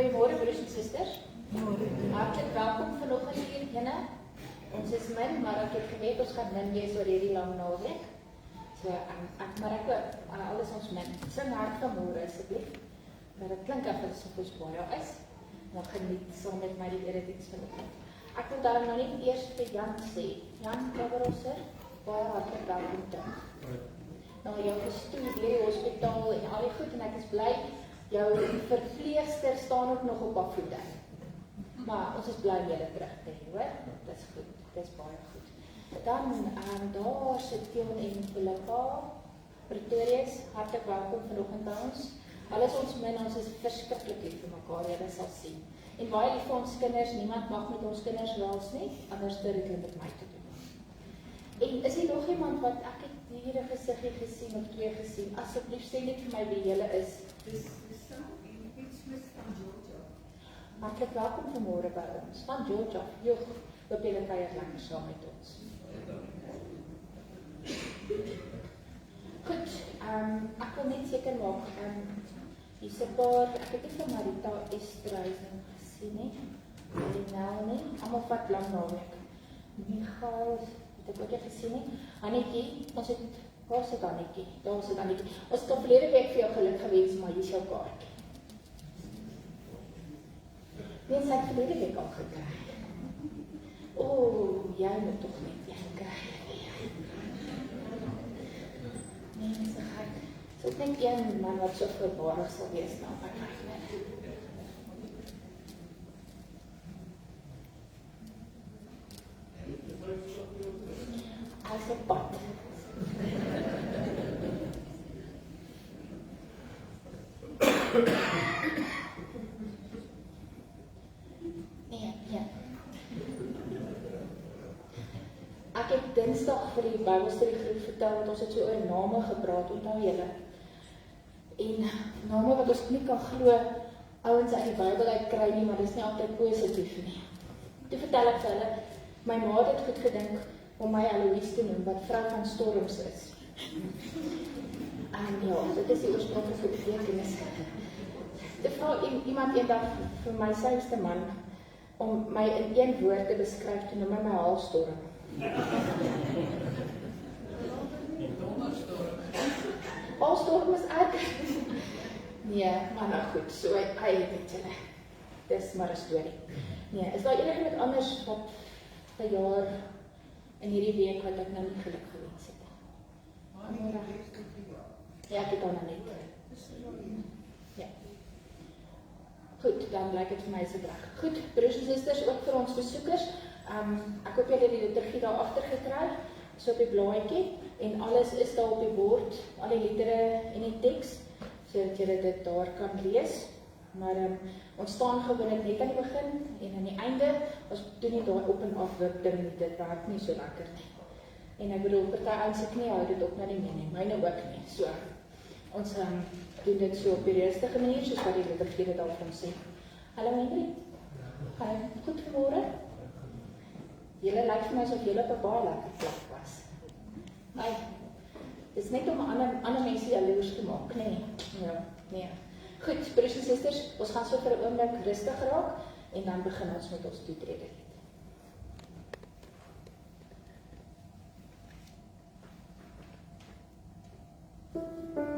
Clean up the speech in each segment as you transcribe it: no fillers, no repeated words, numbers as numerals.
Goeiemôre broers en susters. Hartlik welkom vanoggend hier jene. Ons is min, maar ek het geweet ons gaan min wees oor hierdie lang naweek. So maar ek alles ons min. Sing hard vanmôre asseblief. Maar dit klink asof ons baie is. Dan geniet saam met my die erediens vanoggend. Ek wil daarom nou net eers vir Jan sê. Jan Kaberosser, baie hartlik welkom terug. Nou jou gestoel deur die hospitaal en al die goed en ek is bly jou verpleegster staan ook nog op haar voete. Maar ons is bly weer terug te hê, hoor? Dis goed. Dis baie goed. Dan daar sit Theon en Philippa. Pretorius, hartlik welkom vanoggend by ons. Alles ons min, ons is verskriklik lief vir mekaar, julle sal sien. En baie lief vir ons kinders, niemand mag met ons kinders raas nie, anders het hulle met my te doen. En is hier nog iemand wat ek het hier 'n gesiggie gesien of twee gesien? Asseblief sê net vir my wie julle is. Dis iets met van Georgia. Hartlik welkom vanmôre by ons. Van Georgia, joh, hoop julle kuier lekker saam met ons. Goed, ek wil net seker maak, hier's 'n paar, ek het nie vir Marita Estreisen gesien nie, Nel nie, almal vat lang naweek. Michael, het ek ook nie gesien nie. Annetjie, ons het, waar sit Annetjie? Daar sit Annetjie. Ons het verlede week vir jou geluk gewens, maar hier is jou kaart. Nee, sy het verlede week al gekry. Jy moet toch net, jy kry. Nee, so gek. So ek dink een man wat so voorbarig sal wees na my kry. Hy's op pad. Nee. Ek het Dinsdag vir die Bybelstudiegroep vertel dat ons het so oor name gepraat, onthou julle. En name wat ons nie kan glo, ouens uit die Bybel uit kry nie, maar dis nie altyd positief nie. Toe vertel ek vir hulle, My ma het dit goed gedink om my Eloise te noem, wat vrou van storms is. Ja, dit is die oorspronklike betekenis. Toe vra iemand eendag vir my sylste man om my in een woord te beskryf, toe noem hy my haalstorm. Haalstorm is erg. Nee, maar nou goed, so hy weet julle. Dis maar 'n storie. Nee, is daar enigiemand anders wat verjaar in hierdie week wat ek nou nie geluk gewens het? Ja, ek het dan net. Ja. Goed, dan blyk dit vir my se drag. Goed, broers en susters, ook vir ons besoekers. Ek hoop julle het die liturgie daar agter gekry, so op die blaadjie, en alles is daar op die bord, al die liedere en die teks, sodat julle dit daar kan lees. Maar ons staan gewoonlik net aan die begin en aan die einde, ons doen nie daar op en af wip ding, dit werk nie so lekker nie. En ek bedoel, party ouens se knie hou dit ook nou nie meer nie, myne ook nie. So, ons doen dit so op die rustige manier, soos wat die liturgie dit al van sê. Hallo Henry, gaan jy goed vanmôre? Julle lyk vir my asof julle op 'n baie lekker plek was. Nee, dit is net om ander mense jaloers te maak, nee. Ja, nee. Goed, broers en susters, ons gaan so vir 'n oomblik rustig raak en dan begin ons met ons toetrede. Thank you.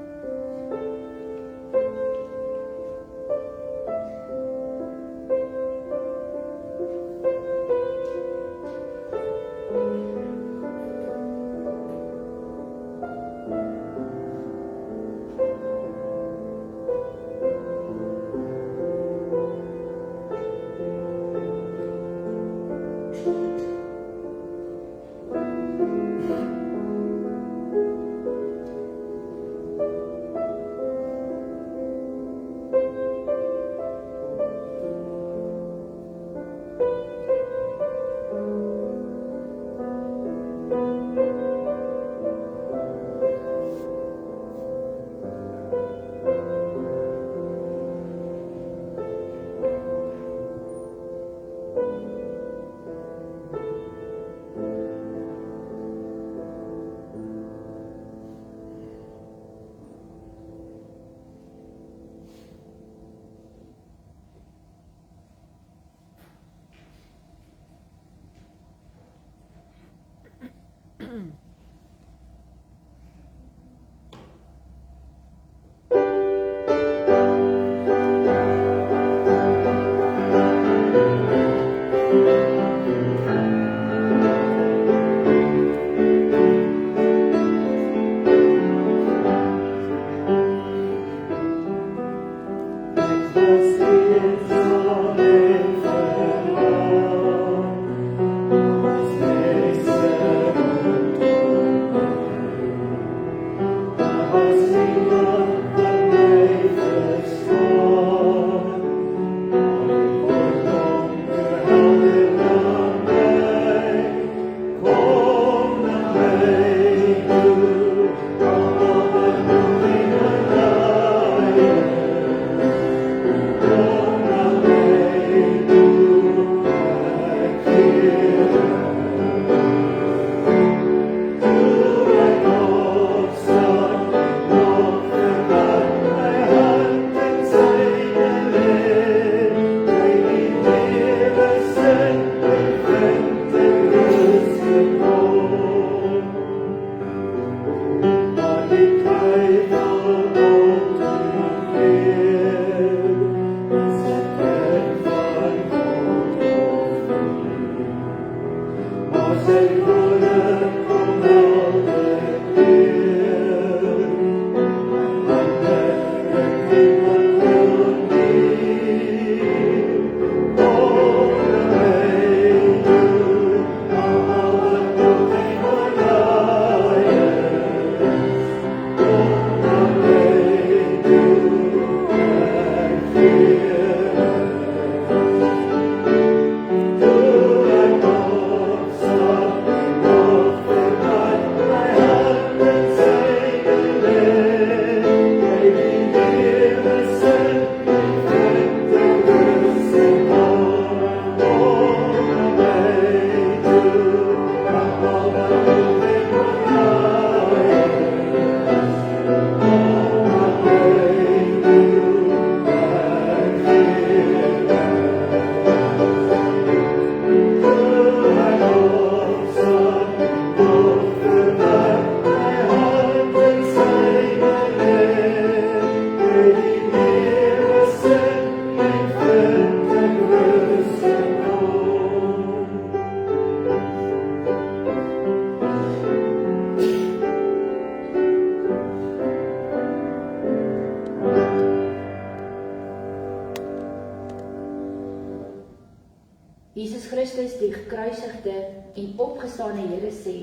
Jesus Christus, die gekruisigde en opgestane Here sê,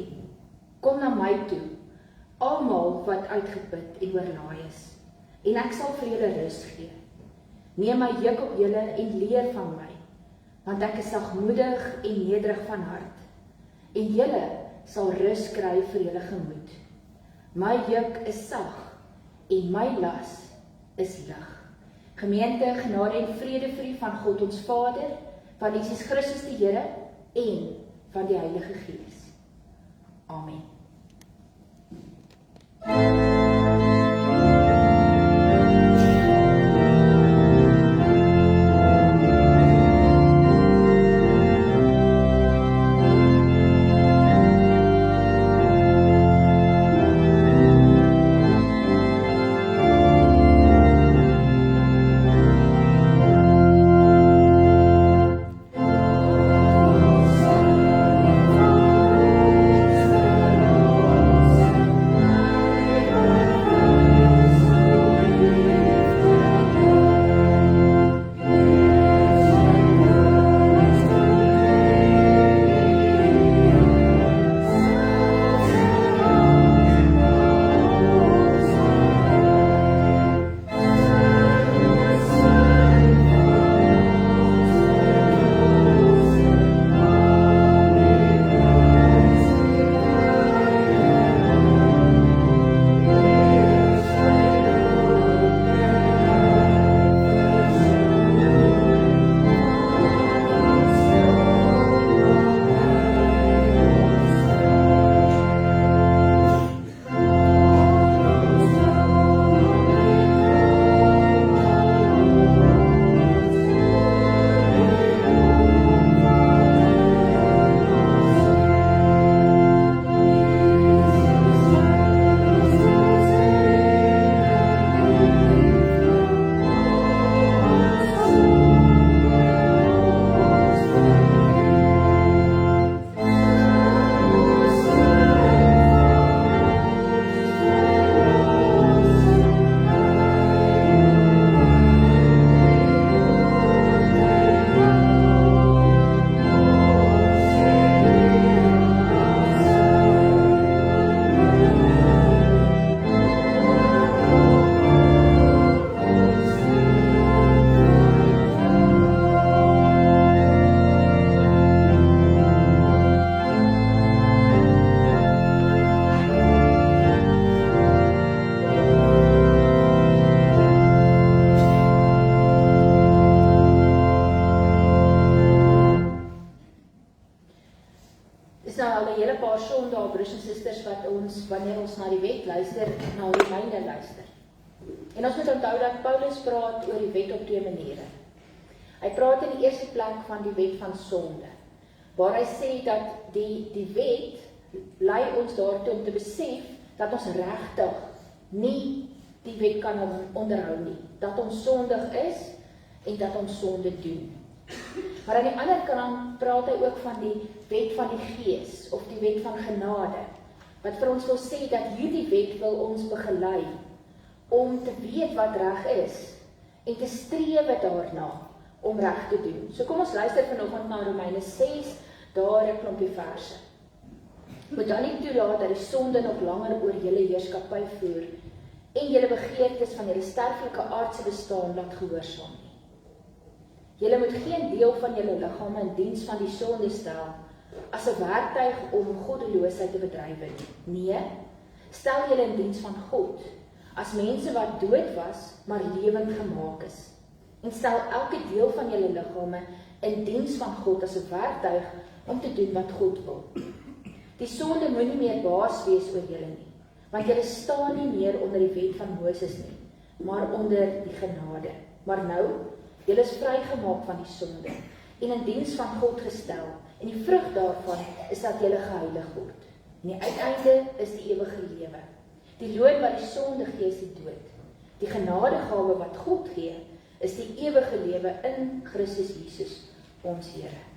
kom na my toe, almal wat uitgeput en oorlaai is, en ek sal vir julle rus gee. Neem my juk op julle en leer van my, want ek is sagmoedig en nederig van hart, en julle sal rus kry vir julle gemoed. My juk is sag en my las is lig. Gemeente, genade en vrede vir u van God ons Vader, van Jesus Christus die Here en van die Heilige Gees. Amen. Wanneer ons na die wet luister, na Romeine luister. En ons moet onthou dat Paulus praat oor die wet op twee maniere. Hy praat in die eerste plek van die wet van sonde, waar hy sê dat die wet lei ons daartoe om te besef dat ons regtig nie die wet kan onderhou nie, dat ons sondig is en dat ons sonde doen. Maar aan die ander kant praat hy ook van die wet van die Gees of die wet van genade, wat vir ons wil sê dat hierdie wet wil ons begelei om te weet wat reg is en te strewe daarna om reg te doen. So kom ons luister vanoggend na Romeine 6, daar 'n klompie verse. Moet dan nie toelaat dat die sonde nog langer oor julle heerskappy voer en julle begeertes van julle sterflike aardse bestaan laat gehoorsaam nie. Julle moet geen deel van julle liggame in diens van die sonde stel as 'n werktuig om goddeloosheid te bedryf nie. Nee, stel julle in diens van God, as mense wat dood was, maar lewend gemaak is. En stel elke deel van julle liggame in diens van God as 'n werktuig om te doen wat God wil. Die sonde moet nie meer baas wees oor julle nie, want julle staan nie meer onder die wet van Moses nie, maar onder die genade. Maar nou, julle is vrygemaak van die sonde, en in diens van God gestel, en die vrug daarvan is dat julle geheilig word. En die uiteinde is die ewige lewe. Die loon wat die sonde gee is die dood. Die genadegawe wat God gee, is die ewige lewe in Christus Jesus, ons Here.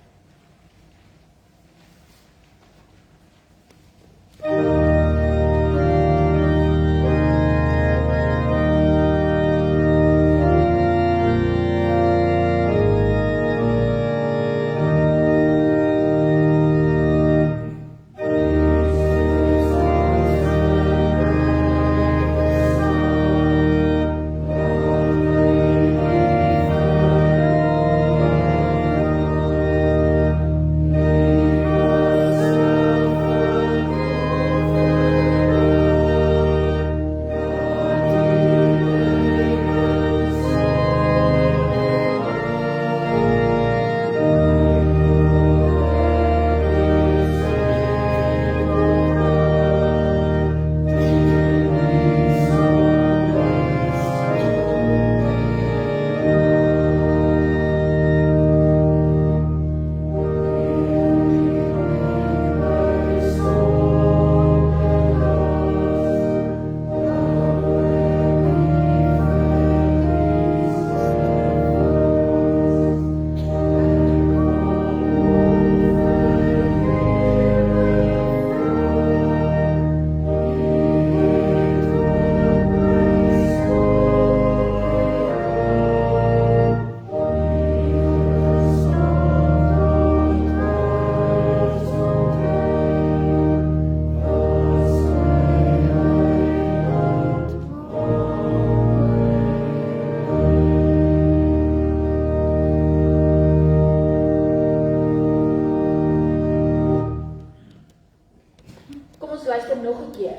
Nog 'n keer,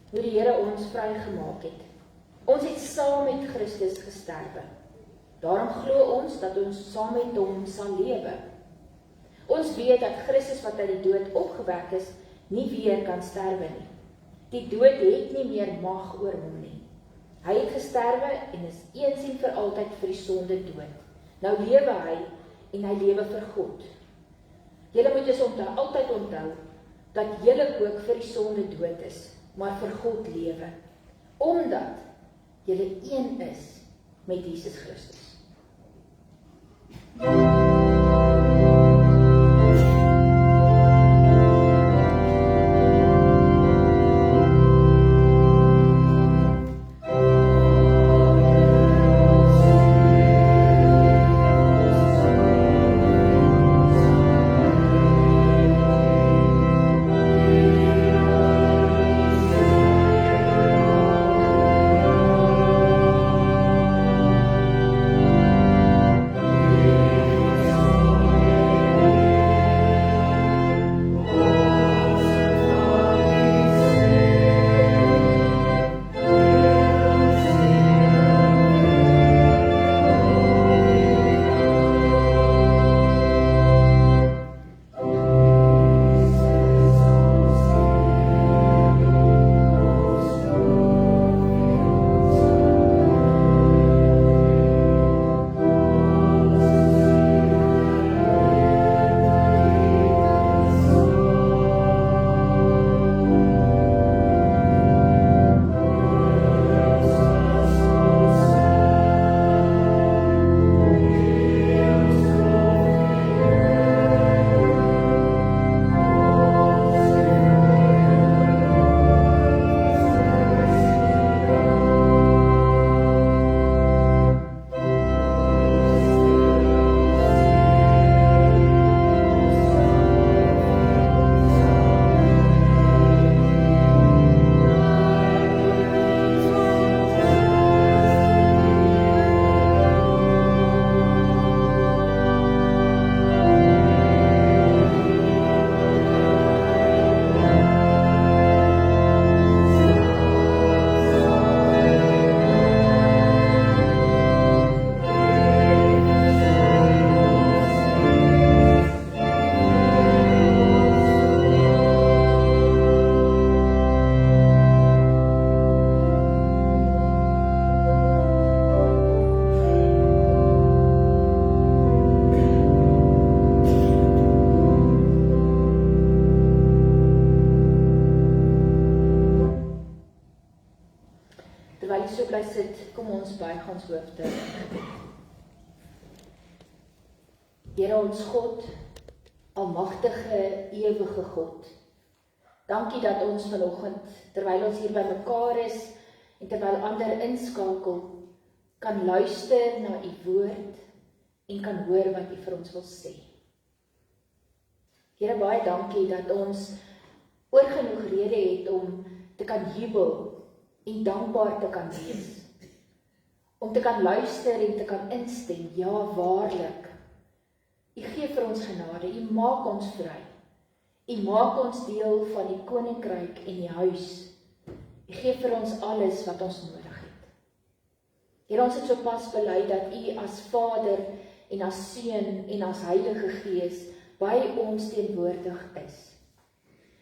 hoe die Here ons vrygemaak het. Ons het saam met Christus gesterwe. Daarom glo ons dat ons saam met hom sal lewe. Ons weet dat Christus wat uit die dood opgewek is, nie weer kan sterwe nie. Die dood het nie meer mag oor hom nie. Hy het gesterwe en is eens en vir altyd vir die sonde dood. Nou lewe hy en hy lewe vir God. Julle moet dus altyd onthou dat julle ook vir die sonde dood is, maar vir God lewe, omdat julle een is met Jesus Christus. jy so bly sit, kom ons buig ons hoofde. Here ons God, almagtige, ewige God, dankie dat ons vanoggend, terwyl ons hier by mekaar is, en terwyl ander inskakel, kan luister na u woord, en kan hoor wat u vir ons wil sê. Here, baie dankie dat ons oor genoeg rede het om te kan jubel, en dankbaar te kan wees, om te kan luister en te kan instem, ja waarlik, u gee vir ons genade, u maak ons vry, u maak ons deel van die koninkryk en die huis, u gee vir ons alles wat ons nodig het. Here, ons het sopas bely dat u as Vader en as Seun en as Heilige Gees by ons teenwoordig is,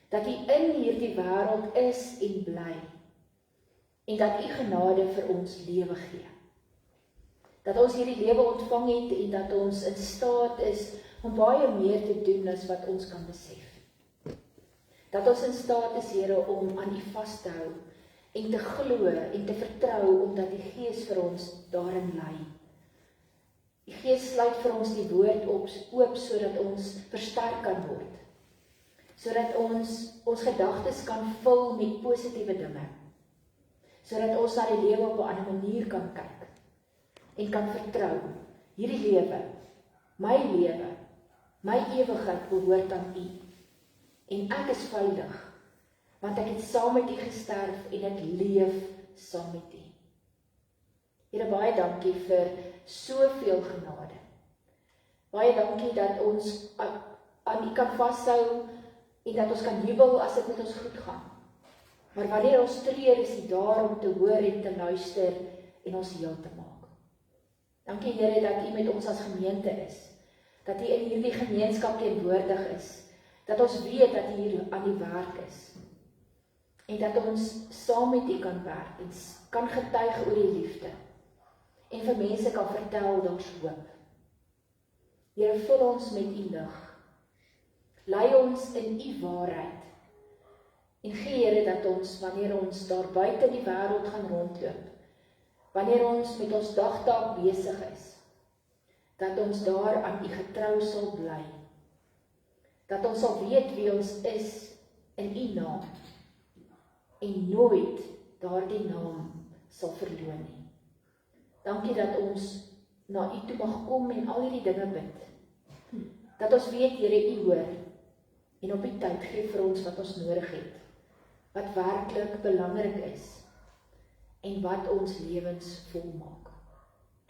dat u in hierdie wêreld is en bly, en dat u genade vir ons lewe gee. Dat ons hierdie lewe ontvang het en dat ons in staat is om baie meer te doen as wat ons kan besef. Dat ons in staat is, Here, om aan u vas te hou en te glo en te vertrou omdat die Gees vir ons daarin lei. Die Gees sluit vir ons die woord oop sodat ons versterk kan word. Sodat ons gedagtes kan vul met positiewe dinge. Sodat ons na die lewe op 'n ander manier kan kyk en kan vertrou. Hierdie lewe, my ewigheid behoort aan u. En ek is veilig, want ek het saam met u gesterf en ek leef saam met u. Here, baie dankie vir soveel genade. Baie dankie dat ons aan u kan vashou en dat ons kan jubel as dit met ons goed gaan. Maar wanneer ons treur, is u daar om te hoor en te luister en ons heel te maak. Dankie, Here, dat u met ons as gemeente is, dat u in hierdie gemeenskap teenwoordig is, dat ons weet dat u hier aan die werk is, en dat ons saam met u kan werk, en kan getuig oor die liefde, en vir mense kan vertel, daar's hoop. Here, vul ons met u lig, lei ons in u waarheid, en gee, Here, dat ons, wanneer ons daar buite die wêreld gaan rondloop, wanneer ons met ons dagtaak besig is, dat ons daar aan u getrou sal bly, dat ons sal weet wie ons is in u naam, en nooit daardie naam sal verloon nie. Dankie dat ons na u toe mag kom en al hierdie dinge bid, dat ons weet, Here, u hoor, en op die tyd gee vir ons wat ons nodig het, wat werklik belangrik is, en wat ons lewens volmaak.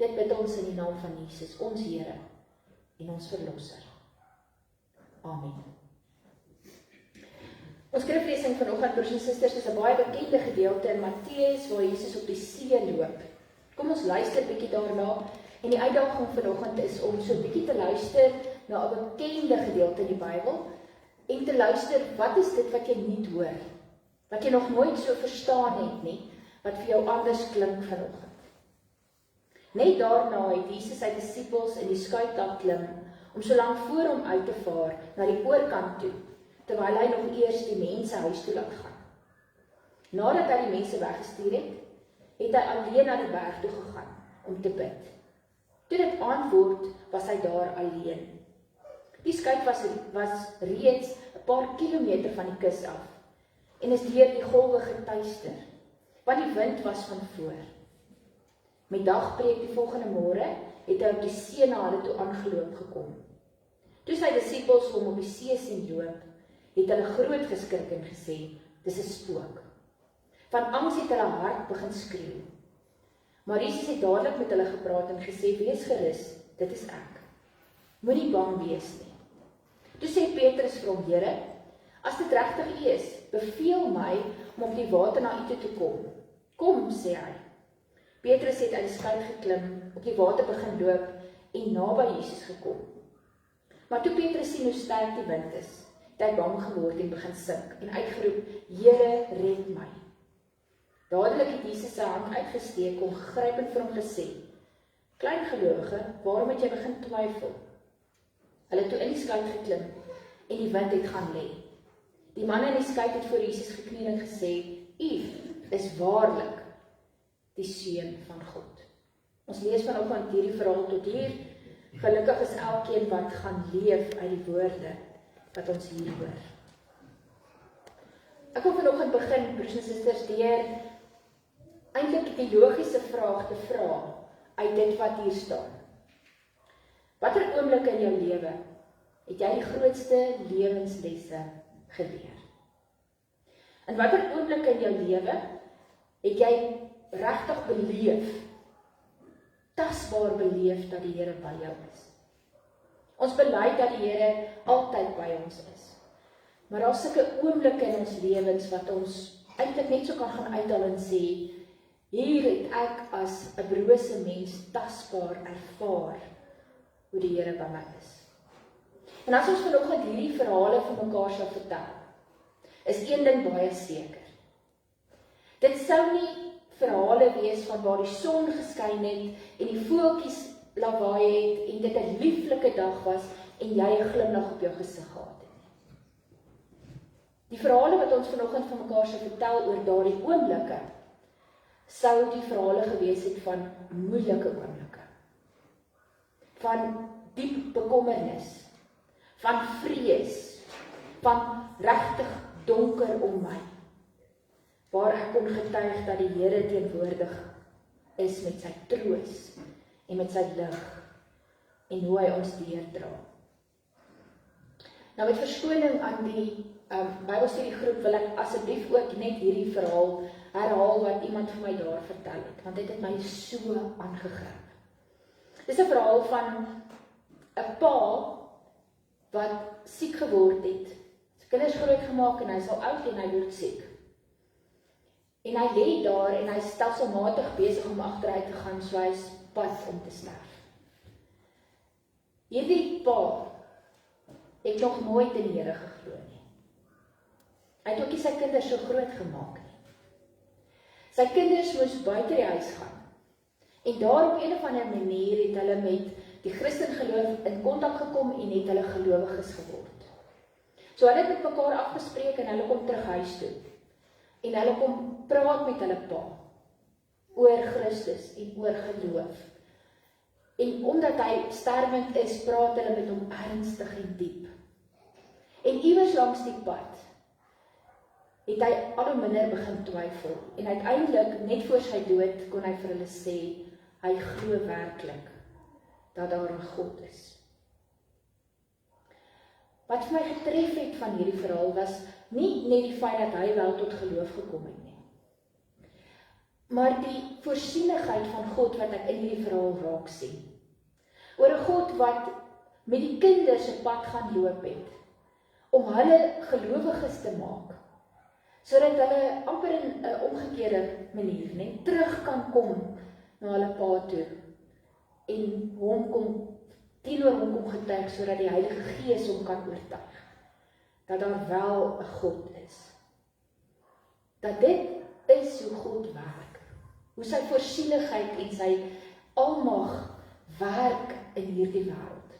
Dit bid ons in die naam van Jesus, ons Here, en ons Verlosser. Amen. Ons skriflesing vanoggend, broers en susters, is 'n baie bekende gedeelte in Matteus, waar Jesus op die see loop. Kom ons luister bietjie daarna, en die uitdaging vanoggend is om so bietjie te luister na 'n bekende gedeelte in die Bybel, en te luister, wat is dit wat jy nie hoor, wat jy nog nooit so verstaan het nie, wat vir jou anders klink vanoggend. Net daarna het Jesus sy disippels in die skuit laat klim, om so lank voor hom uit te vaar, na die oorkant toe, terwyl hy nog eers die mense huis toe laat gaan. Nadat hy die mense weggestuur het, het hy alleen na die berg toe gegaan, om te bid. Toe dit aand was hy daar alleen. Die skuit was reeds 'n paar kilometer van die kus af, en is deur die golwe getuister, want die wind was van voor. Met dagbreek die volgende môre, het hy op die see na hulle toe aangeloop gekom. Toe sy disippels hom op die see sien loop, het hulle groot geskrik en gesê, dis 'n spook. Van angs het hulle hart begin skreeu. Maar Jesus het dadelik met hulle gepraat en gesê, wees gerus, dit is ek. Moenie bang wees nie. Toe sê Petrus vir hom, Here, as dit regtig U is, beveel my om op die water na U toe te kom. Kom, sê hy. Petrus het uit die skuit geklim, op die water begin loop en naby Jesus gekom. Maar toe Petrus sien hoe sterk die wind is, het hy bang geword en begin sink en uitgeroep, Here, red my. Dadelik het Jesus sy hand uitgesteek en gegryp en vir hom gesê, klein gelowige, waarom het jy begin twyfel? Hulle het toe in die skuit geklim en die wind het gaan lê. Die man in die skuit het voor Jesus gekniel en gesê, U is waarlik die seun van God. Ons lees vanoggend hierdie verhaal tot hier. Gelukkig is elkeen wat gaan leef uit die woorde wat ons hier hoor. Ek wil vanoggend begin, broers en susters, deur eintlik die logiese vraag te vra uit dit wat hier staan. Watter oomblikke in jou lewe het jy die grootste lewenslesse geleer? En watter oomblikke in jou lewe het jy regtig beleef, tasbaar beleef dat die Here by jou is? Ons bely dat die Here altyd by ons is. Maar daar is sulke oomblikke in ons lewens wat ons eintlik net so kan gaan uithaal en sê, hier het ek as 'n brose mens tasbaar ervaar hoe die Here by my is. En as ons vanoggend hierdie verhale vir mekaar sal vertel, is een ding baie seker. Dit sou nie verhale wees van waar die son geskyn het en die voeltjies lawaai het en dit 'n lieflike dag was en jy 'n glimlag op jou gesig gehad het. Die verhale wat ons vanoggend vir mekaar sal vertel oor daardie oomblikke, sou die verhale gewees het van moeilike oomblikke, van diep bekommernis, van vrees, van regtig donker om my, waar ek kon getuig dat die Here teenwoordig is met sy troos en met sy lig en hoe hy ons deurdra. Nou met verskoning aan die Bybelstudiegroep wil ek asseblief ook net hierdie verhaal herhaal wat iemand vir my daar vertel het, want dit het my so aangegryp. Dit is 'n verhaal van 'n pa wat siek geword het, sy kinders grootgemaak en hy is al oud en hy word siek. En hy lê daar en hy is stelselmatig besig om agteruit te gaan, so hy is pad om te sterf. Hierdie pa het nog nooit in die Here geglo nie. Hy het ook nie sy kinders so groot gemaak nie. Sy kinders moes buite die huis gaan. En daar op een of ander manier het hulle met die Christen geloof in kontak gekom en het hulle gelowiges geword. So hulle het met mekaar afgespreek en hulle kom terug huis toe. En hulle kom praat met hulle pa oor Christus en oor geloof. En omdat hy sterwend is, praat hulle met hom ernstig en diep. En iewers langs die pad het hy al hoe minder begin twyfel. En uiteindelik, net voor sy dood, kon hy vir hulle sê, hy glo werklik dat daar 'n God is. Wat vir my getref het van hierdie verhaal was nie net die feit dat hy wel tot geloof gekom het nie, maar die voorsienigheid van God wat ek in hierdie verhaal raak sien. Oor 'n God wat met die kinders op pad gaan loop het, om hulle gelowiges te maak, sodat hulle amper in 'n omgekeerde manier net terug kan kom na hulle pa toe en teenoor hom kom getuig, sodat die Heilige Gees hom kan oortuig dat daar wel 'n God is. Dat dit is hoe God werk, hoe sy voorsienigheid en sy almag werk in hierdie wêreld.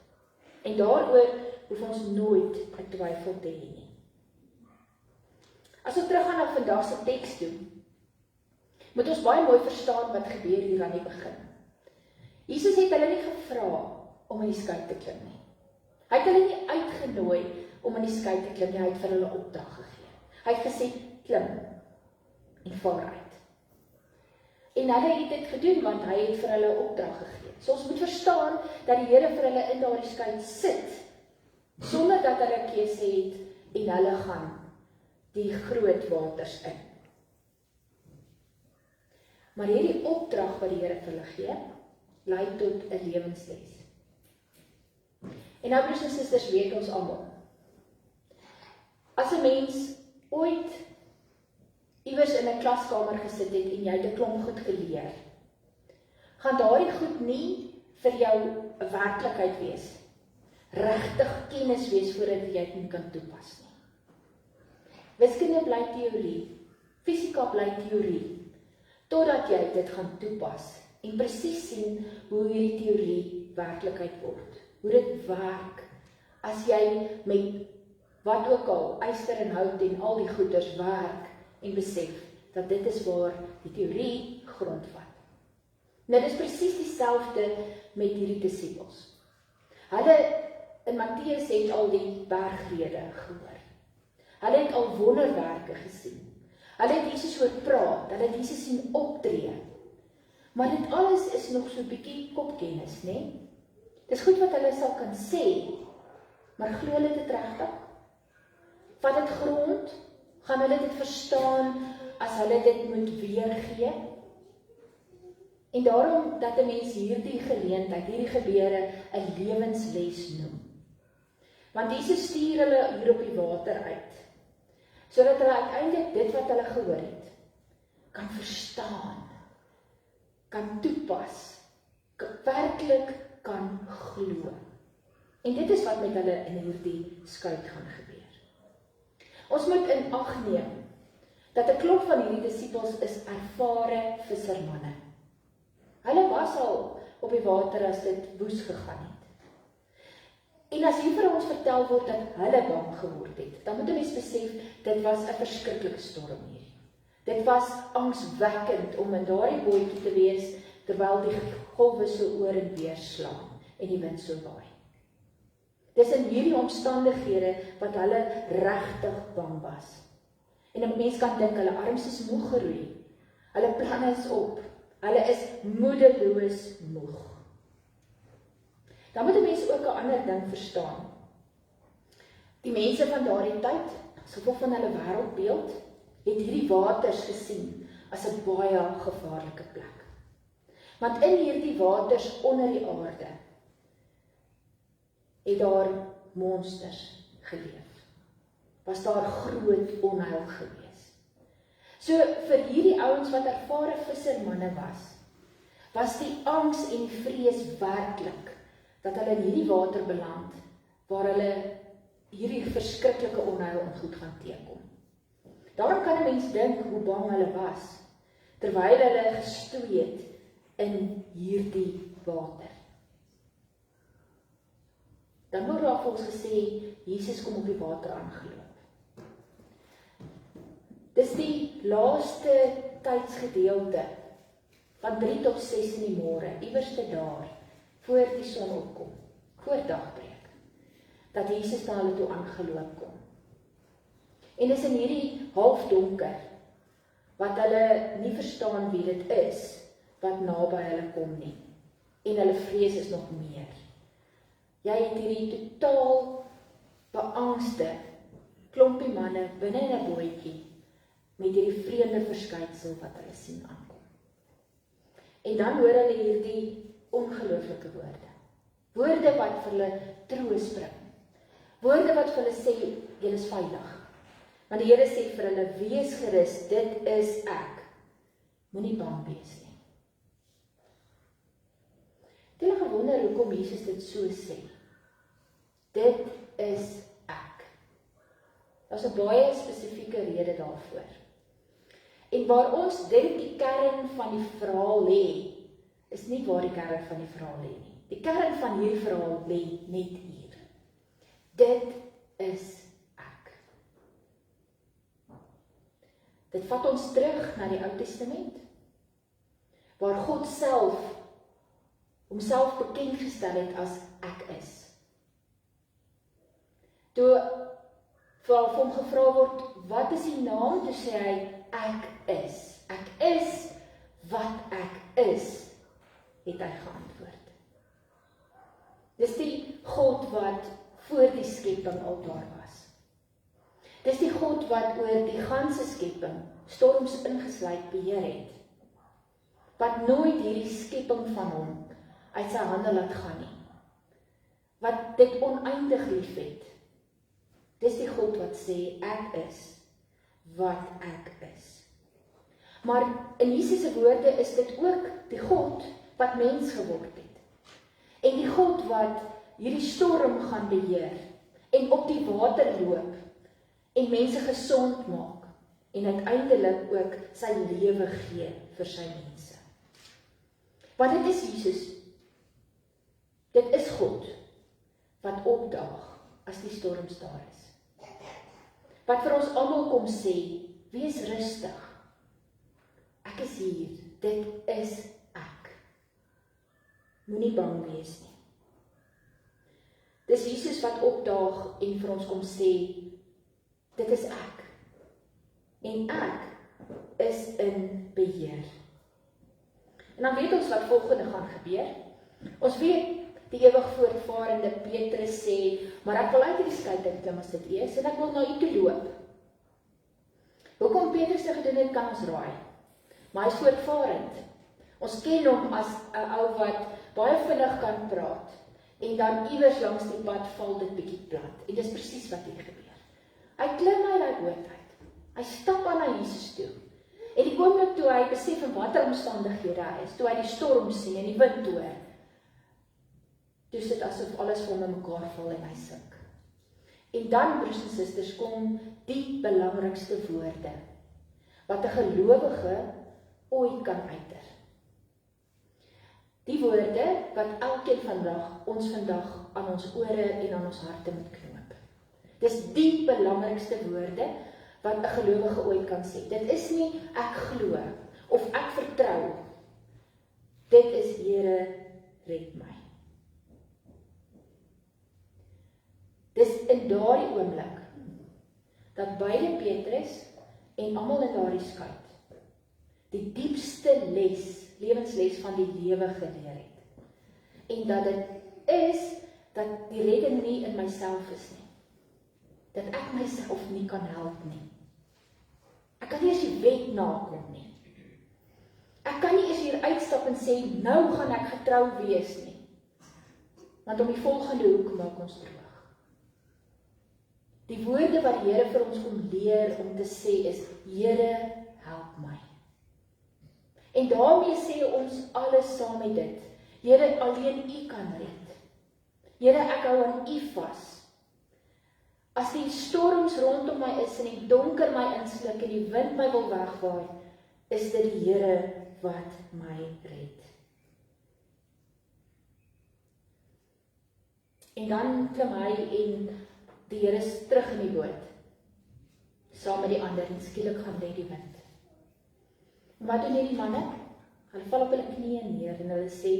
En daaroor hoef ons nooit 'n twyfel te hê nie. As ons teruggaan na vandag se teks toe, moet ons baie mooi verstaan wat gebeur hier aan die begin. Jesus het hulle nie gevra om in die skei te klim nie. Hy het hulle nie uitgenooi om in die skei te klim nie, hy het vir hulle opdrag gegee. Hy het gesê, klim en vaar uit. En hulle het dit gedoen, want hy het vir hulle opdrag gegee. So ons moet verstaan dat die Here vir hulle in daardie skei sit, sonder dat hulle keuse het en hulle gaan die groot waters in. Maar hierdie opdrag wat die Here vir hulle gee, lei tot 'n lewensles. En nou, broers en susters, weet ons almal, as 'n mens ooit iewers in 'n klaskamer gesit het en jy het 'n klomp goed geleer, gaan daardie goed nie vir jou 'n werklikheid wees, regtig kennis wees voordat jy dit kan toepas nie. Wiskunde bly teorie, fisika bly teorie, totdat jy dit gaan toepas en presies sien hoe hierdie teorie werklikheid word. Hoe dit werk as jy met wat ook al, yster en hout en al die goeders werk en besef dat dit is waar die teorie grondvat. Nou, dit is presies dieselfde met hierdie disippels. Hulle in Matteus het al die bergrede gehoor. Hulle het al wonderwerke gesien. Hulle het Jesus hoor praat, hulle het Jesus sien optree. Maar dit alles is nog so 'n bietjie kopkennis, né? Dis goed wat hulle sal kan sê, maar glo hulle dit regtig? Vat dit grond? Gaan hulle dit verstaan as hulle dit moet weergee? En daarom dat 'n mens hierdie geleentheid, hierdie gebeure 'n lewensles noem. Want Jesus stuur hulle hier op die water uit, sodat hulle uiteindelik dit wat hulle gehoor het, kan verstaan, kan toepas, werklik kan glo. En dit is wat met hulle in hierdie skuit gaan gebeur. Ons moet in ag neem dat 'n klomp van hierdie disippels is ervare vissermanne. Hulle was al op die water as dit woes gegaan het. En as hier vir ons vertel word dat hulle bang geword het, dan moet 'n mens besef, dit was 'n verskriklike storm hier. Dit was angswekkend om in daardie bootjie te wees, terwyl die golwe so oor en weer slaan en die wind so waai. Dis in hierdie omstandighede wat hulle regtig bang was. En 'n mens kan dink, hulle arms is moeg geroei, hulle planne is op, hulle is moedeloos moeg. Dan moet 'n mens ook 'n ander ding verstaan. Die mense van daardie tyd, as gevolg van hulle wêreldbeeld, het hierdie waters gesien as 'n baie gevaarlike plek. Want in hierdie waters onder die aarde het daar monsters geleef. Was daar groot onheil gewees. So vir hierdie ouens wat ervare vissermanne was die angs en die vrees werklik dat hulle in hierdie water beland, waar hulle hierdie verskriklike onheil en goed gaan teekom. Daarom kan 'n mens dink hoe bang hulle was, terwyl hulle gestoei het in hierdie water. Dan word daar vir ons gesê, Jesus kom op die water aangeloop. Dis die laaste tydsgedeelte, van 3 tot 6 in die môre, iewerste daar, voor die son opkom, voor dagbreek, dat Jesus na hulle toe aangeloop kom. En dis in hierdie halfdonker, wat hulle nie verstaan wie dit is, wat naby hulle kom nie. En hulle vrees is nog meer. Jy het hierdie totaal beangste klompie manne binne in 'n bootjie, met hierdie vreemde verskynsel wat hulle sien aankom. En dan hoor hulle hierdie ongelooflike woorde. Woorde wat vir hulle troos bring. Woorde wat vir hulle sê, julle is veilig. Want die Here sê vir hulle, wees gerus, dit is ek. Moenie bang wees nie. Het julle gewonder hoekom Jesus dit so sê? Dit is ek. Daar's 'n baie spesifieke rede daarvoor. En waar ons dink die kern van die verhaal lê, is nie waar die kern van die verhaal lê nie. Die kern van hierdie verhaal lê net hier. Dit is ek. Dit vat ons terug na die Ou Testament, waar God self homself bekend gestel het as ek is. Toe vir hom gevra word, wat is die naam? Toe sê hy, ek is. Ek is wat ek is, het hy geantwoord. Dis die God wat voor die skepping al daar was. Dis die God wat oor die ganse skepping, storms ingesluit, beheer het. Wat nooit hierdie skepping van hom uit sy hande laat gaan nie. Wat dit oneindig lief het. Dis die God wat sê, ek is wat ek is. Maar in Jesus se woorde is dit ook die God wat mens geword het. En die God wat hierdie storm gaan beheer en op die water loop en mense gesond maak en uiteindelik ook sy lewe gee vir sy mense. Want dit is Jesus. Dit is God wat opdaag as die storms daar is. Wat vir ons almal kom sê, wees rustig, ek is hier, dit is ek. Moenie bang wees nie. Dis Jesus wat opdaag en vir ons kom sê, dit is ek. En ek is in beheer. En dan weet ons wat volgende gaan gebeur. Ons weet, die ewig voortvarende Petrus sê, maar ek wil uit die skei klim as dit is, en ek wil na u toe loop. Hoekom Petrus dit gedoen het, kan ons raai. Maar hy is voortvarend. Ons ken hom as 'n ou wat baie vinnig kan praat, en dan iewers langs die pad val dit bietjie plat. En dis presies wat hier gebeur. Hy klim uit daai boot uit. Hy stap aan na Jesus toe. En die oomblik toe hy besef in watter omstandighede hy is, toe hy die storm sien en die wind hoor, toe is dit asof alles vir hom in mekaar val en hy sink. En dan, broers en susters, kom die belangrikste woorde wat 'n gelowige ooit kan uiter. Die woorde wat elkeen ons vandag aan ons ore en aan ons harte moet knoop. Dis die belangrikste woorde wat 'n gelowige ooit kan sê. Dit is nie ek glo of ek vertrou. Dit is Here, red my. Dis in daardie oomblik dat beide Petrus en almal in daardie skei die diepste lewensles van die lewe geleer het. En dat dit is dat die redding nie in myself is nie. Dat ek myself nie kan help nie. Ek kan nie eens die wet nakom nie. Ek kan nie eens hier uitstap en sê, nou gaan ek getrou wees nie. Want om die volgende hoek maak ons droog. Die woorde wat die Here vir ons kom leer om te sê is, Here, help my. En daarmee sê ons alles saam met dit. Here, alleen U kan red. Here, ek hou aan U vas. As die storms rondom my is en die donker my insluk en die wind my wil wegwaai, is dit die Here wat my red. En dan klim hy en die Here is terug in die boot, saam met die ander, en skielik gaan lê die wind. En wat doen hierdie manne? Hulle val op hulle knieë neer en hulle sê,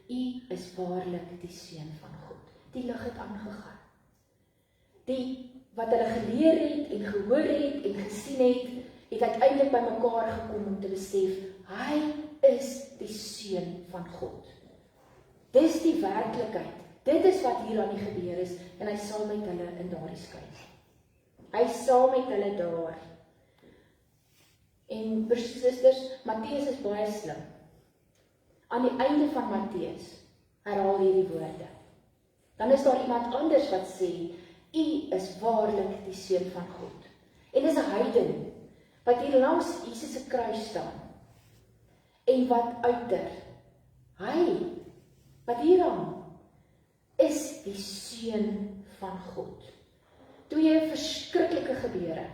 U is waarlik die Seun van God. Die lig het aangegaan. Die wat hulle geleer het en gehoor het en gesien het uiteindelik by mekaar gekom om te besef, hy is die Seun van God. Dis die werklikheid. Dit is wat hier aan die gebeur is, en hy saam met hulle in daardie skei. Hy saam met hulle daar. En broers en susters, Matteus is baie slim. Aan die einde van Matteus herhaal hierdie woorde. Dan is daar iemand anders wat sê, U is waarlik die Seun van God. En dis 'n heiden wat hier langs Jesus se kruis staan en wat uiter. Hy wat hier hang is die Seun van God. Twee verskriklike gebeure.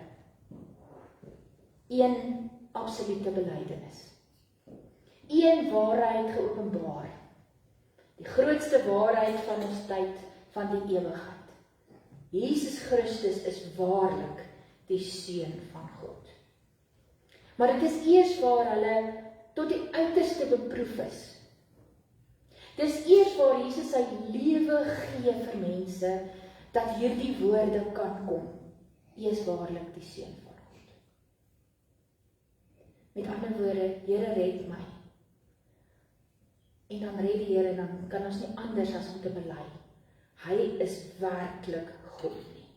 Een absolute belydenis. Een waarheid geopenbaar. Die grootste waarheid van ons tyd, van die ewigheid. Jesus Christus is waarlik die Seun van God. Maar dit is eers waar hulle tot die uiterste beproef is. Dis eers waar Jesus sy lewe gee vir mense, dat hierdie woorde kan kom. U is waarlik die Seun van God. Met ander woorde, Here red my. En dan red die Here, en dan kan ons nie anders as om te bely. Hy is werklik God nie.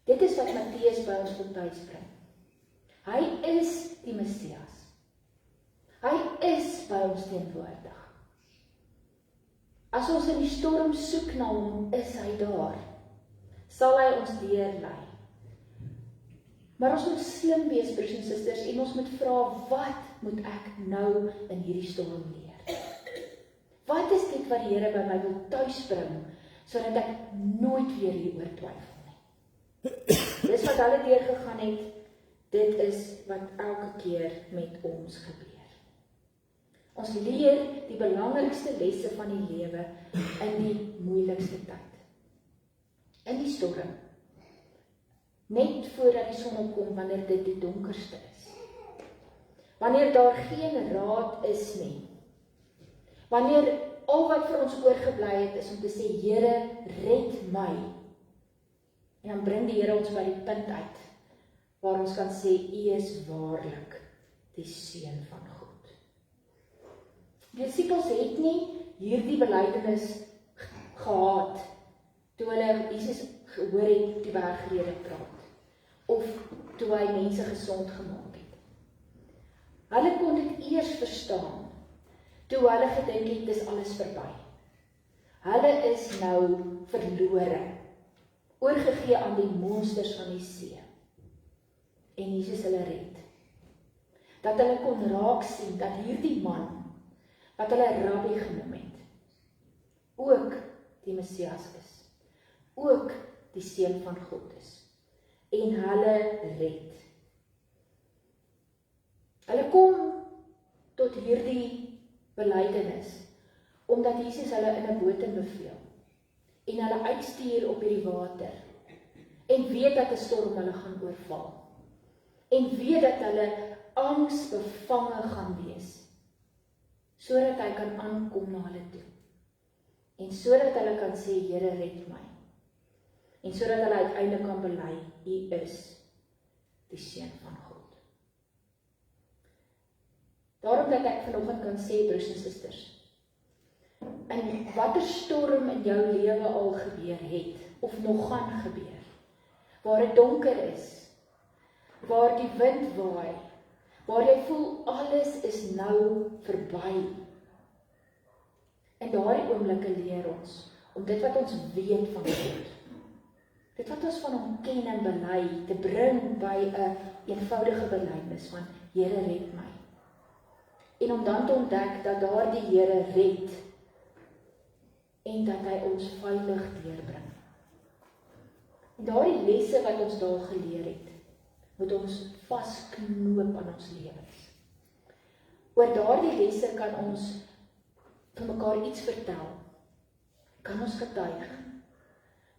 Dit is wat Matteus by ons kom tuisbring. Hy is die Messias. Hy is by ons teenwoordig. As ons in die storm soek na hom, is hy daar. Sal hy ons deurlei. Maar ons moet slim wees, broers en susters, en ons moet vra, wat moet ek nou in hierdie storm leer? Wat is dit wat die Here by my wil tuisbring, sodat ek nooit weer hieroor twyfel nie? Dis wat hulle deurgegaan het, dit is wat elke keer met ons gebeur. Ons leer die belangrikste lesse van die lewe in die moeilikste tyd. In die storm. Net voordat die son opkom, wanneer dit die donkerste is. wanneer daar geen raad is nie, wanneer al wat vir ons oorgebly het is om te sê, Here, red my, en dan bring die Here ons by die punt uit, waar ons kan sê, U is waarlik die Seun van God. Die disippels het nie hierdie belydenis gehad, toe hulle Jesus gehoor het die bergrede praat, of toe hy mense gesond gemaak het. Hulle kon dit eers verstaan, toe hulle gedink het, dis alles verby. Hulle is nou verlore, oorgegee aan die monsters van die see. En Jesus hulle red. Dat hulle kon raak sien, dat hierdie man, wat hulle Rabbi genoem het, ook die Messias is, ook die Seun van God is, en hulle red. Hulle kom tot hierdie belydenis, omdat Jesus hulle in 'n boot beveel, en hulle uitstuur op hierdie water, en weet dat 'n storm hulle gaan oorval, en weet dat hulle angsbevange gaan wees, sodat hy kan aankom na hulle toe, en sodat hulle kan sê, Here, red my, en sodat hulle uiteindelik kan bely, U is die Seun van God. Daarom dat ek vanoggend kan sê, broers en susters, in watter storm in jou lewe al gebeur het, of nog gaan gebeur, waar dit donker is, waar die wind waai, waar jy voel, alles is nou verby. In daardie oomblikke leer ons, om dit wat ons weet van God, dit wat ons van hom ken en bely, te bring by 'n eenvoudige belydenis van, Here, red my. En om dan te ontdek, dat daardie Here red, en dat hy ons veilig deurbring. En daardie lesse wat ons daar geleer het, moet ons vasknoop aan ons lewens. Oor daardie lesse kan ons vir mekaar iets vertel, kan ons getuig,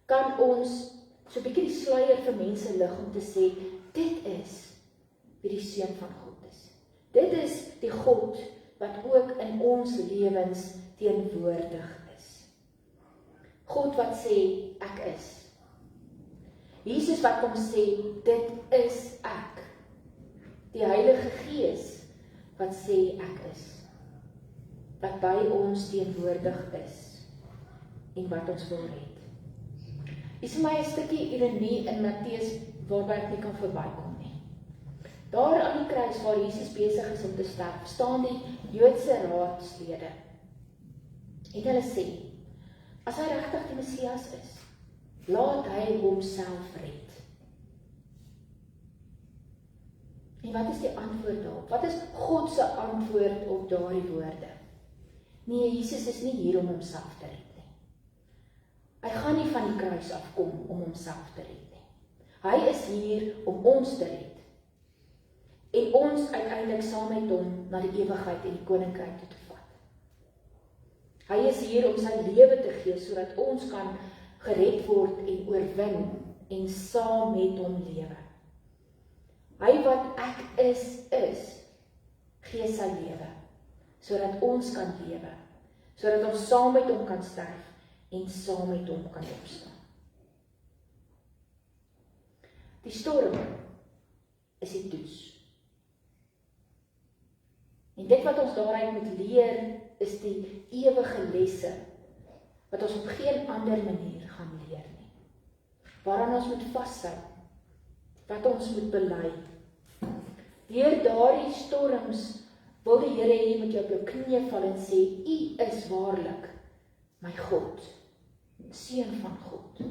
kan ons so 'n bietjie die sluier vir mense lig om te sê, dit is wie die Seun van God is. Dit is die God wat ook in ons lewens teenwoordig is. God wat sê, ek is. Jesus wat kom sê, dit is ek. Die Heilige Gees wat sê, ek is. Wat by ons teenwoordig is, en wat ons wil red. Is vir my 'n stukkie ironie in Matteus, waarby ek nie kan verbykom nie. Daar aan die kruis waar Jesus besig is om te sterf, staan die Joodse raadslede. En hulle sê, as hy regtig die Messias is, laat hy homself red. En wat is die antwoord daarop? Wat is God se antwoord op daardie woorde? Nee, Jesus is nie hier om homself te red nie. Hy gaan nie van die kruis afkom om homself te red nie. Hy is hier om ons te red. En ons uiteindelik saam met hom na die ewigheid en die koninkryk toe te vat. Hy is hier om sy lewe te gee, sodat ons kan gered word en oorwin, en saam met hom lewe. Hy wat ek is, gee sy lewe, sodat ons kan lewe, sodat ons saam met hom kan sterf, en saam met hom kan opstaan. Die storm is die toets. En dit wat ons daaruit moet leer, is die ewige lesse, wat ons op geen ander manier gaan leer nie. Waaraan ons moet vashou, wat ons moet bely. Deur daardie storms wil die Here hê jy moet jou op jou knieë val en sê, U is waarlik my God, Seun van God,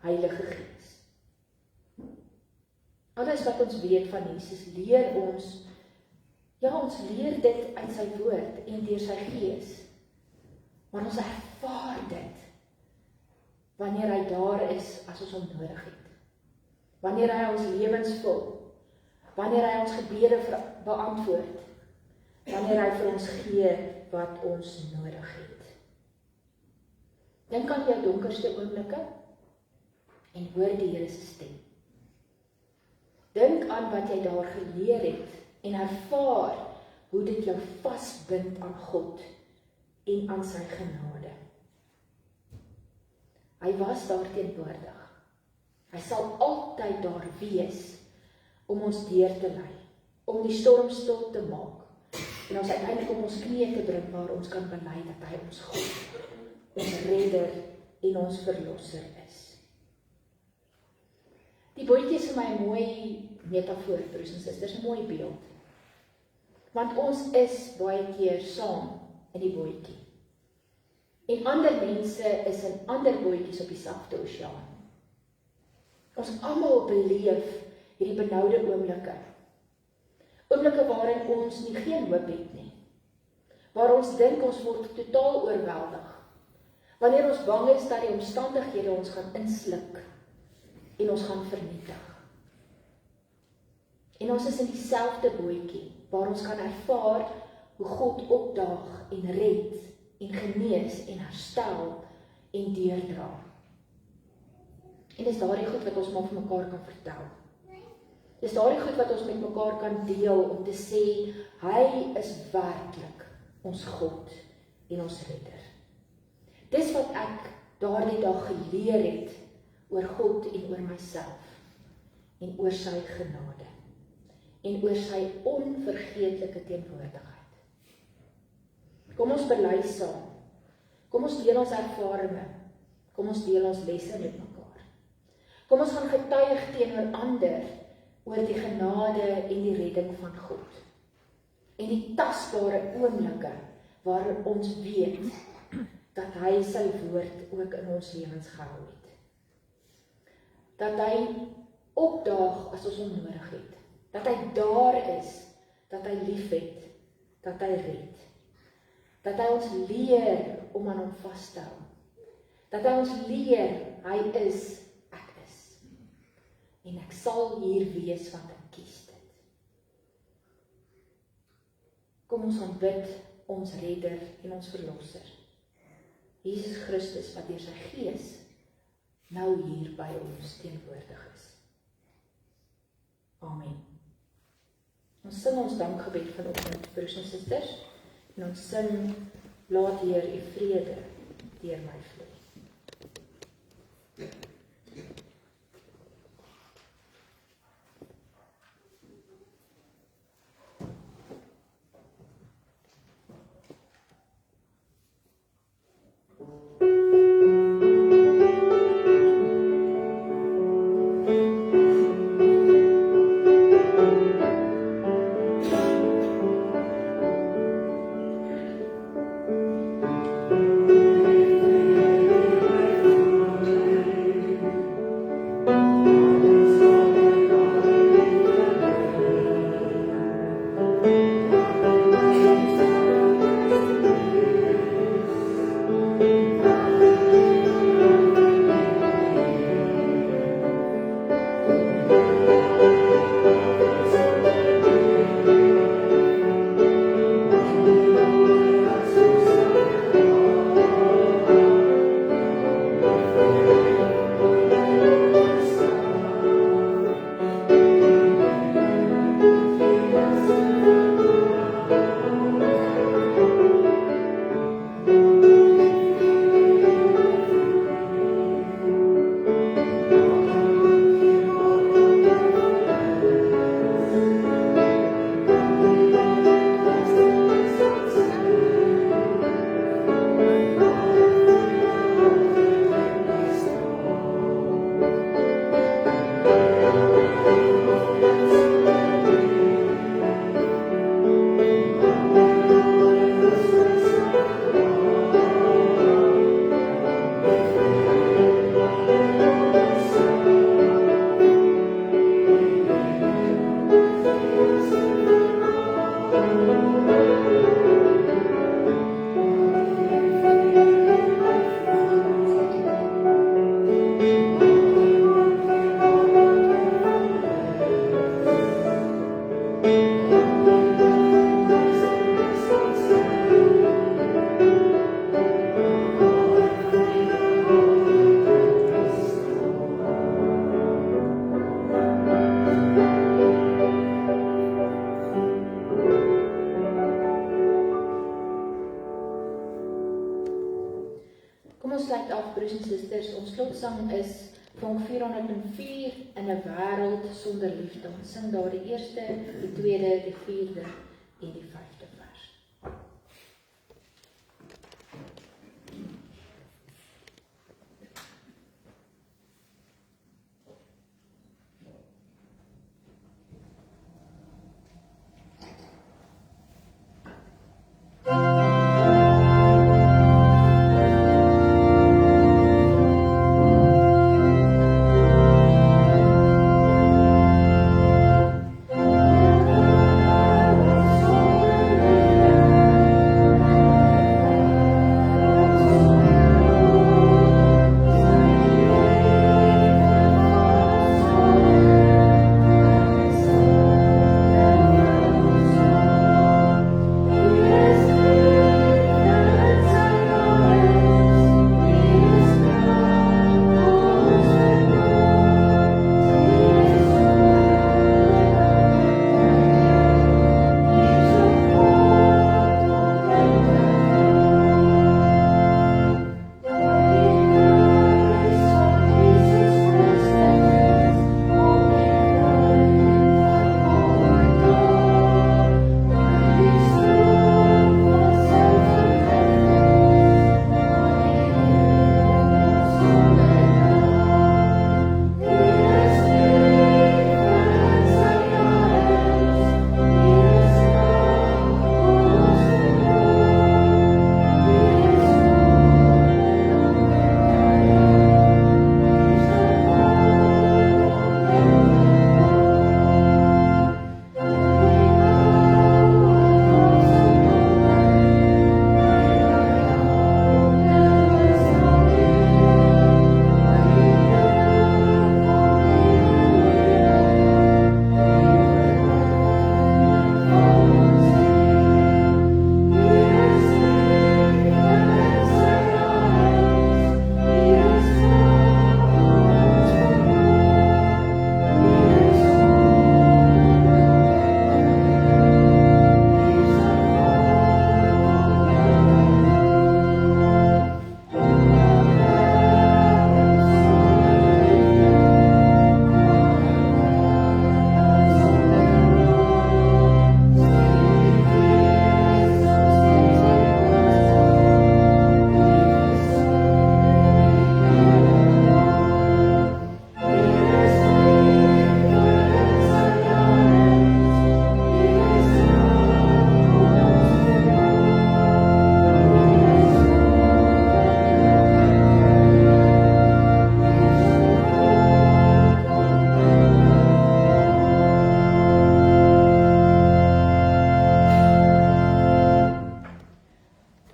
Heilige Gees. Alles wat ons weet van Jesus, leer ons, ja, ons leer dit uit sy woord en deur sy Gees, maar ons ervaar dit, wanneer hy daar is, as ons hom nodig het. Wanneer hy ons lewens vul, wanneer hy ons gebede beantwoord, wanneer hy vir ons gee wat ons nodig het. Dink aan jou donkerste oomblikke en hoor die Here se stem. Dink aan wat jy daar geleer het en ervaar hoe dit jou vasbind aan God en aan sy genade. Hy was daar teenwoordig. Hy sal altyd daar wees om ons deur te lei, om die storm stil te maak en ons uiteindelik op ons knieë te bring waar ons kan bely dat hy ons God, ons redder en ons verlosser is. Die bootjie is vir my 'n mooi metafoor, broers en susters, 'n mooi beeld. Want ons is baie keer saam in die bootjie. En ander mense is in ander bootjies op dieselfde oseaan. Ons almal beleef hierdie benoude oomblikke. Oomblikke waarin ons nie geen hoop het nie. Waar ons dink ons word totaal oorweldig. Wanneer ons bang is dat die omstandighede ons gaan insluk en ons gaan vernietig. En ons is in dieselfde bootjie waar ons kan ervaar hoe God opdaag en red en genees en herstel en deurdra. En dis daardie goed wat ons maar vir mekaar kan vertel. Dis daardie goed wat ons met mekaar kan deel om te sê, hy is werklik ons God en ons redder. Dis wat ek daardie dag geleer het oor God en oor myself en oor sy genade en oor sy onvergeetlike teenwoordigheid. Kom ons bely saam. Kom ons deel ons ervarings. Kom ons deel ons lesse met mekaar. Kom ons gaan getuig teenoor ander oor die genade en die redding van God. En die tasbare oomblikke waar ons weet dat hy sy woord ook in ons lewens gehou het. Dat hy opdaag as ons hom nodig het. Dat hy daar is, dat hy lief het, dat hy red. Dat hy ons leer om aan hom vas te hou. Dat hy ons leer, hy is, ek is. En ek sal hier wees want ek kies dit. Kom ons gaan bid ons redder en ons verlosser. Jesus Christus wat deur sy gees nou hier by ons teenwoordig is. Amen. Ons sing ons dankgebed vanoggend, broers en susters, en ons sing, laat Heer u vrede deur my vloei. broers en susters, ons slotsang is van 404 in 'n wêreld sonder liefde. Ons sing daar die eerste, die tweede, die vierde en die 5de vers.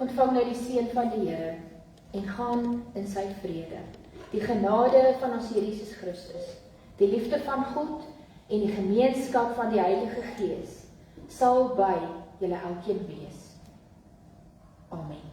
Ontvang nou die seën van die Here en gaan in sy vrede. Die genade van ons Here Jesus Christus, die liefde van God en die gemeenskap van die Heilige Gees sal by julle elkeen wees. Amen.